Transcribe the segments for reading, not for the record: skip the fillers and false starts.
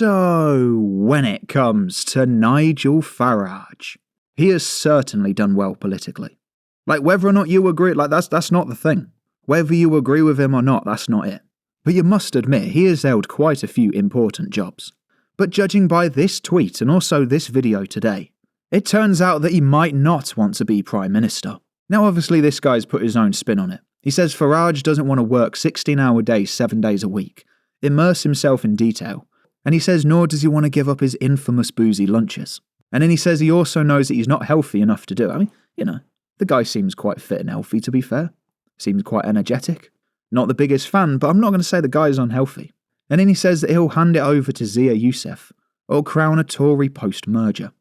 So, when it comes to Nigel Farage, he has certainly done well politically. Like, whether or not you agree, that's not the thing. Whether you agree with him or not, that's not it. But you must admit, he has held quite a few important jobs. But judging by this tweet and also this video today, it turns out that he might not want to be Prime Minister. Now obviously this guy's put his own spin on it. He says Farage doesn't want to work 16-hour days 7 days a week, immerse himself in detail, and he says nor does he want to give up his infamous boozy lunches. And then he says he also knows that he's not healthy enough to do it. I mean, the guy seems quite fit and healthy, to be fair. Seems quite energetic. Not the biggest fan, but I'm not going to say the guy's unhealthy. And then he says that he'll hand it over to Zia Yusuf, or crown a Tory post-merger.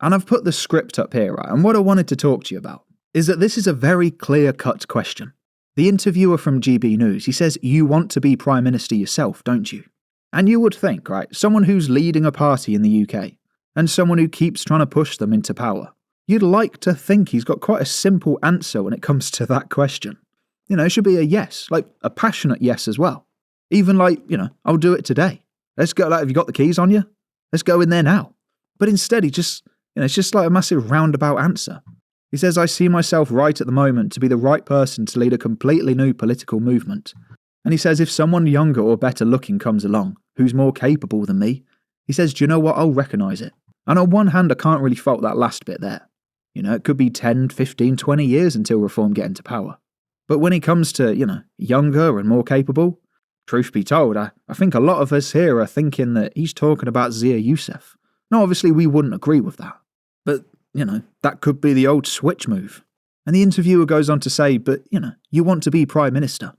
And I've put the script up here, right, and what I wanted to talk to you about is that this is a very clear-cut question. The interviewer from GB News, he says, you want to be Prime Minister yourself, don't you? And you would think, right, someone who's leading a party in the UK, and someone who keeps trying to push them into power, you'd like to think he's got quite a simple answer when it comes to that question. It should be a yes, like a passionate yes as well. Even like, I'll do it today. Let's go, have you got the keys on you? Let's go in there now. But instead he just, it's just like a massive roundabout answer. He says, I see myself right at the moment to be the right person to lead a completely new political movement. And he says, if someone younger or better looking comes along, who's more capable than me, he says, do you know what, I'll recognise it. And on one hand, I can't really fault that last bit there. It could be 10, 15, 20 years until Reform get into power. But when it comes to, younger and more capable, truth be told, I think a lot of us here are thinking that he's talking about Zia Yusuf. Now, obviously, we wouldn't agree with that. But, that could be the old switch move. And the interviewer goes on to say, but, you want to be Prime Minister.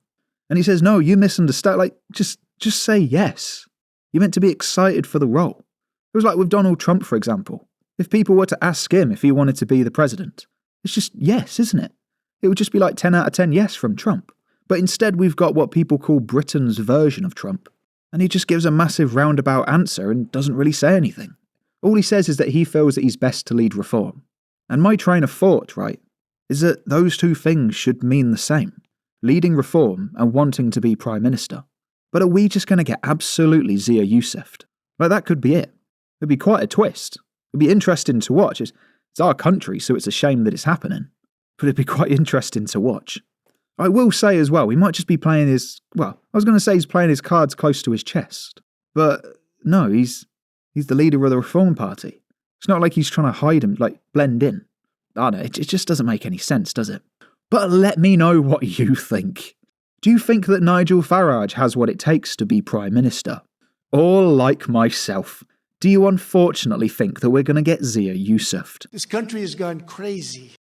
And he says, no, you misunderstand. Like, just say yes. You're meant to be excited for the role. It was like with Donald Trump, for example. If people were to ask him if he wanted to be the president, it's just yes, isn't it? It would just be like 10 out of 10 yes from Trump. But instead we've got what people call Britain's version of Trump. And he just gives a massive roundabout answer and doesn't really say anything. All he says is that he feels that he's best to lead Reform. And my train of thought, right, is that those two things should mean the same. Leading Reform and wanting to be Prime Minister. But are we just going to get absolutely Zia Yusuf'd? Like, that could be it. It'd be quite a twist. It'd be interesting to watch. It's our country, so it's a shame that it's happening. But it'd be quite interesting to watch. I will say as well, he might just be playing his playing his cards close to his chest. But no, he's the leader of the Reform Party. It's not like he's trying to hide him, like blend in. I don't know, it just doesn't make any sense, does it? But let me know what you think. Do you think that Nigel Farage has what it takes to be Prime Minister? Or like myself, do you unfortunately think that we're going to get Zia Yusuf'd? This country has gone crazy.